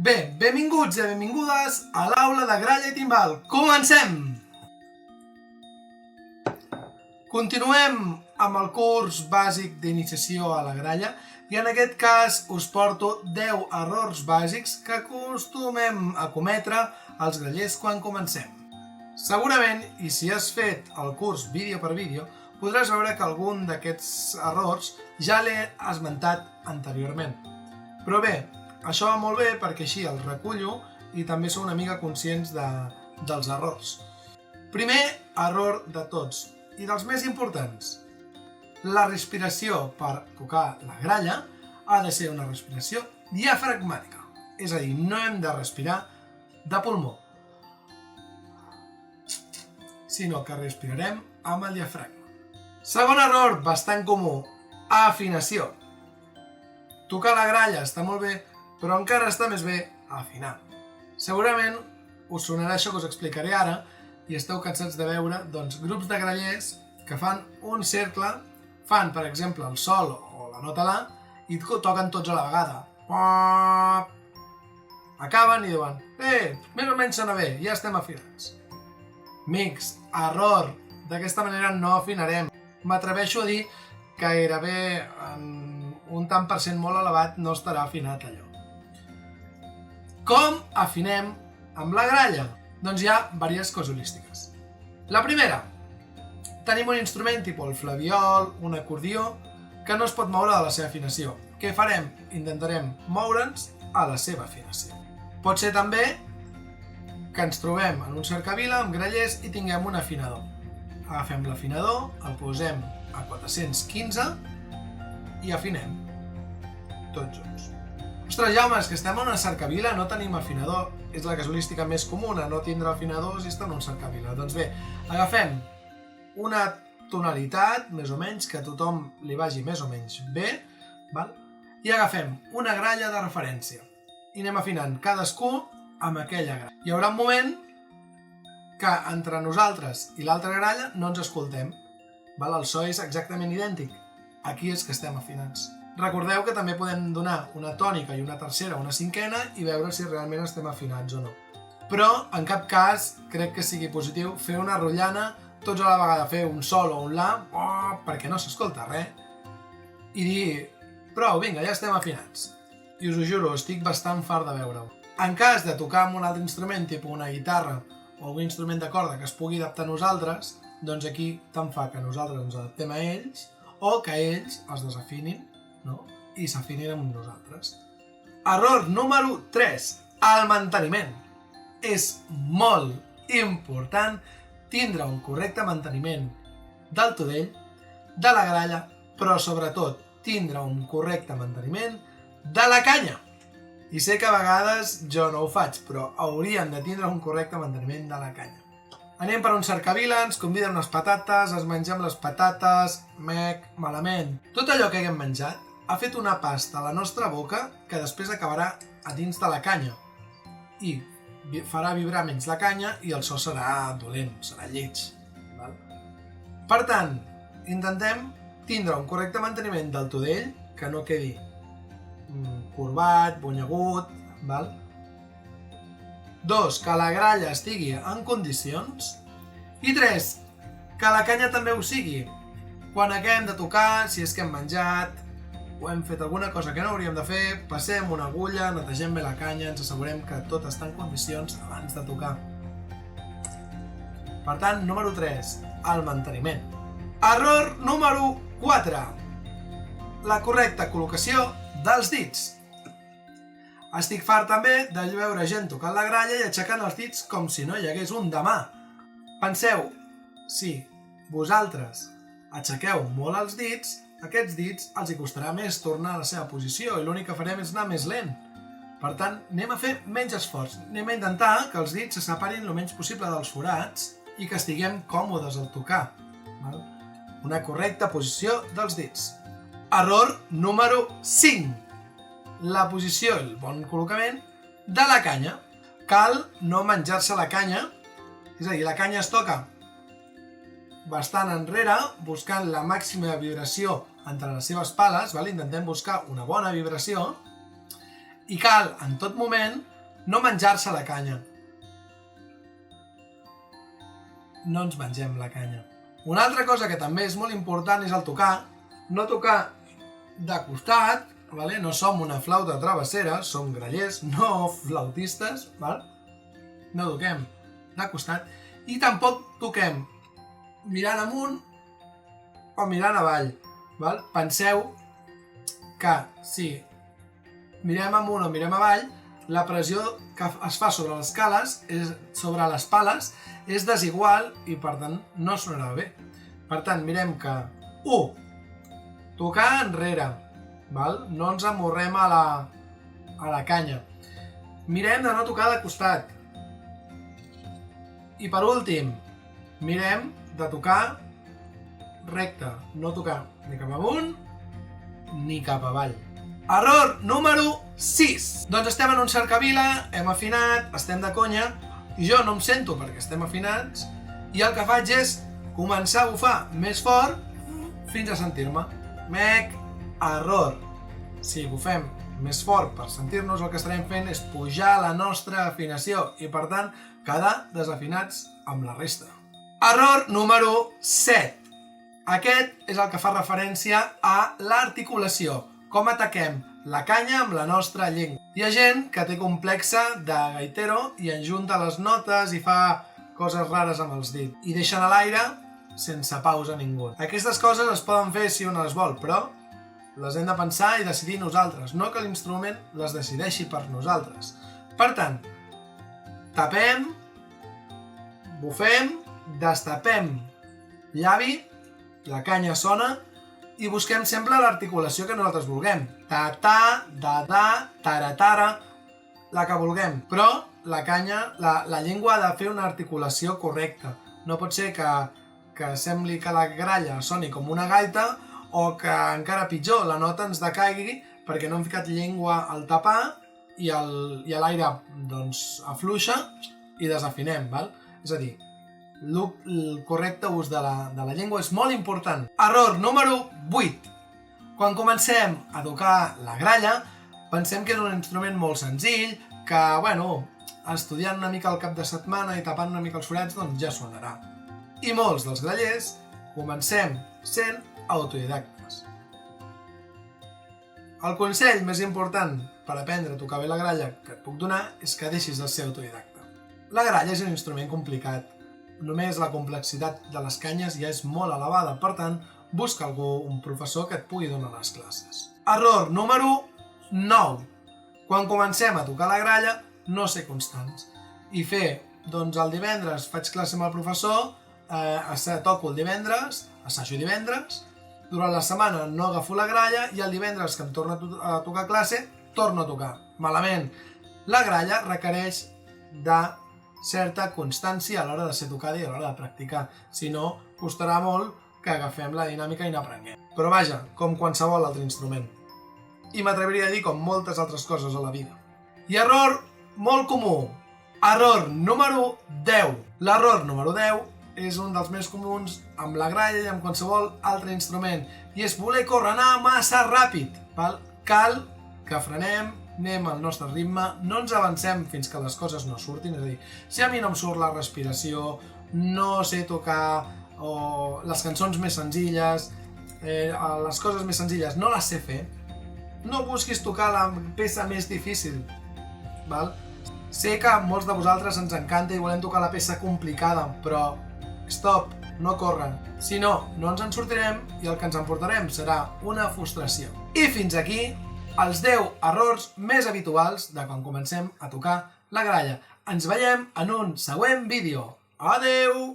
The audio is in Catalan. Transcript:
Bé, benvinguts i benvingudes a l'aula de gralla i timbal. Comencem! Continuem amb el curs bàsic d'iniciació a la gralla i en aquest cas us porto 10 errors bàsics que acostumem a cometre els grallers quan comencem. Segurament, i si has fet el curs vídeo per vídeo, podràs veure que algun d'aquests errors ja l'he esmentat anteriorment. Però bé, això va molt bé perquè així els recullo i també sou una mica conscients dels errors. Primer error de tots i dels més importants. La respiració per tocar la gralla ha de ser una respiració diafragmàtica. És a dir, no hem de respirar de pulmó, sinó que respirarem amb el diafragma. Segon error bastant comú, afinació. Tocar la gralla està molt bé, però encara està més bé afinar. Segurament us sonarà això que us explicaré ara i esteu cansats de veure grups de grallers que fan un cercle, fan per exemple el sol o la nota la i toquen tots a la vegada. Acaben i diuen, més o menys sona bé, ja estem afinats. Amics, error, d'aquesta manera no afinarem. M'atreveixo a dir que gairebé en un tant per cent molt elevat no estarà afinat allò. Com afinem amb la gralla? Doncs hi ha diverses casuístiques. La primera, tenim un instrument tipus el flabiol, un acordió, que no es pot moure de la seva afinació. Què farem? Intentarem moure'ns a la seva afinació. Pot ser també que ens trobem en un cercavila amb grallers i tinguem un afinador. Agafem l'afinador, el posem a 415 i afinem tots junts. Ostres, Jaume, és que estem en una cercavila, no tenim afinador. És la casuística més comuna, no tindre afinador si està en una cercavila. Doncs bé, agafem una tonalitat, més o menys, que a tothom li vagi més o menys bé, i agafem una gralla de referència. I anem afinant cadascú amb aquella gralla. Hi haurà un moment que entre nosaltres i l'altra gralla no ens escoltem. El so és exactament idèntic. Aquí és que estem afinats. Recordeu que també podem donar una tònica i una tercera o una cinquena i veure si realment estem afinats o no. Però, en cap cas, crec que sigui positiu fer una rotllana, tots a la vegada fer un sol o un la, perquè no s'escolta res, i dir, prou, vinga, ja estem afinats. I us ho juro, estic bastant fart de veure-ho. En cas de tocar amb un altre instrument, tipus una guitarra o un instrument de corda que es pugui adaptar a nosaltres, doncs aquí tant fa que nosaltres ens adaptem a ells o que ells es desafinin i s'afinin amb nosaltres. Error número 3, el manteniment. És molt important tindre un correcte manteniment del tudell, de la gralla, però sobretot tindre un correcte manteniment de la canya. I sé que a vegades jo no ho faig, però hauríem de tindre un correcte manteniment de la canya. Anem per un cercavila, ens conviden unes patates, ens mengem les patates, malament. Tot allò que haguem menjat ha fet una pasta a la nostra boca que després acabarà a dins de la canya i farà vibrar menys la canya i el so serà dolent, serà lleig. Per tant, intentem tindre un correcte manteniment del tudell, que no quedi corbat, bonyagut. 2, que la gralla estigui en condicions. I 3, que la canya també ho sigui. Quan acabem de tocar, si és que hem menjat o hem fet alguna cosa que no hauríem de fer, passem una agulla, netegem bé la canya, ens assegurem que tot està en condicions abans de tocar. Per tant, número 3, el manteniment. Error número 4, la correcta col·locació dels dits. Estic fart també de veure gent tocant la gralla i aixecant els dits com si no hi hagués un demà. Penseu, si vosaltres aixequeu molt els dits, aquests dits els hi costarà més tornar a la seva posició i l'únic que farem és anar més lent. Per tant, anem a fer menys esforç. Anem a intentar que els dits se separin el menys possible dels forats i que estiguem còmodes al tocar. Una correcta posició dels dits. Error número 5. La posició i el bon col·locament de la canya. Cal no menjar-se la canya, és a dir, la canya es toca bastant enrere, buscant la màxima vibració entre les seves pales, intentem buscar una bona vibració, i cal en tot moment no menjar-se la canya. No ens mengem la canya. Una altra cosa que també és molt important és el tocar. No tocar de costat, vale? No som una flauta travessera, som grallers, no flautistes, val? No toquem de costat. I tampoc toquem mirant amunt o mirant avall. Val? Penseu que si mirem amunt o mirem avall, la pressió que es fa sobre les cales, sobre les pales, és desigual i per tant no sonarà bé. Per tant, mirem que 1. Tocar enrere, val? No ens amorrem a la canya. Mirem de no tocar de costat. I per últim, mirem de tocar recte, no tocar ni cap amunt ni cap avall. Error número 6. Doncs estem en un cercavila, hem afinat, estem de conya, i jo no em sento perquè estem afinats, i el que faig és començar a bufar més fort fins a sentir-me. Mec, error. Si bufem més fort per sentir-nos, el que estarem fent és pujar la nostra afinació i, per tant, quedar desafinats amb la resta. Error número 7. Aquest és el que fa referència a l'articulació. Com ataquem la canya amb la nostra llengua. Hi ha gent que té complexa de gaitero i enjunta les notes i fa coses rares amb els dits. I deixen a l'aire sense pausa ningú. Aquestes coses es poden fer si un les vol, però les hem de pensar i decidir nosaltres, no que l'instrument les decideixi per nosaltres. Per tant, tapem, bufem, destapem llavi, la canya sona, i busquem sempre l'articulació que nosaltres vulguem. Ta-ta, da-da, tara-tara, la que vulguem. Però la canya, la llengua ha de fer una articulació correcta. No pot ser que sembli que la gralla soni com una gaita o que, encara pitjor, la nota ens decaigui perquè no hem ficat llengua al tapar i l'aire doncs, afluixa i desafinem, val? És a dir, el correcte ús de la llengua és molt important. Error número 8. Quan comencem a tocar la gralla, pensem que és un instrument molt senzill, que, bueno, estudiant una mica el cap de setmana i tapant una mica els forats, doncs ja sonarà. I molts dels grallers comencem sent autodidactes. El consell més important per aprendre a tocar bé la gralla que et puc donar és que deixis de ser autodidacte. La gralla és un instrument complicat. Només la complexitat de les canyes ja és molt elevada, per tant, busca un professor que et pugui donar les classes. Error número 9. Quan comencem a tocar la gralla, no ser constants. I fer, doncs el divendres faig classe amb el professor, toco el divendres, assajo divendres, durant la setmana no agafo la gralla i el divendres que em torno a tocar classe, torno a tocar. Malament. La gralla requereix de certa constància a l'hora de ser tocada i a l'hora de practicar. Si no, costarà molt que agafem la dinàmica i n'aprenguem. Però vaja, com qualsevol altre instrument. I m'atreviria a dir com moltes altres coses a la vida. I error molt comú. Error número 10. L'error número 10 és un dels més comuns amb la gralla i amb qualsevol altre instrument. I és voler córrer, anar massa ràpid. Cal que frenem, anem al nostre ritme, no ens avancem fins que les coses no surtin. És a dir, si a mi no em surt la respiració, no sé tocar les cançons més senzilles, les coses més senzilles no les sé fer, no busquis tocar la peça més difícil. Sé que a molts de vosaltres ens encanta i volem tocar la peça complicada, però stop, no corren. Si no, no ens en sortirem i el que ens emportarem serà una frustració. I fins aquí els 10 errors més habituals de quan comencem a tocar la gralla. Ens veiem en un següent vídeo. Adeu!